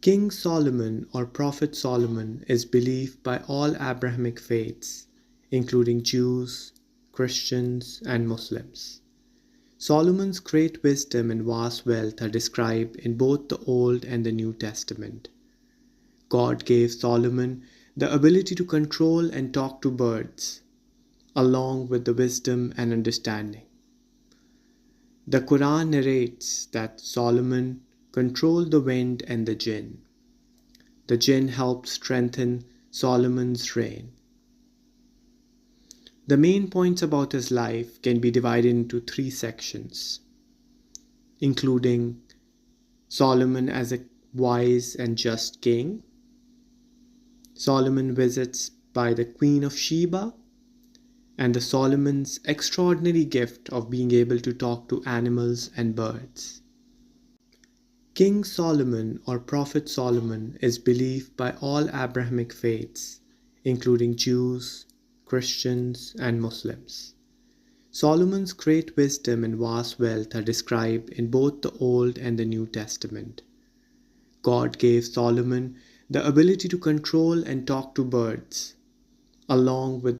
King Solomon or Prophet Solomon is believed by all Abrahamic faiths, including Jews, Christians, and Muslims. Solomon's great wisdom and vast wealth are described in both the Old and the New Testament. God gave Solomon the ability to control and talk to birds, along with the wisdom and understanding. The Quran narrates that Solomon controlled the wind and the jinn. The jinn helped strengthen Solomon's reign. The main points about his life can be divided into three sections, including Solomon as a wise and just king, Solomon visits by the Queen of Sheba, and the Solomon's extraordinary gift of being able to talk to animals and birds. King Solomon or Prophet Solomon is believed by all Abrahamic faiths, including Jews, Christians, and Muslims. Solomon's great wisdom and vast wealth are described in both the Old and the New Testament. God gave Solomon the ability to control and talk to birds, along with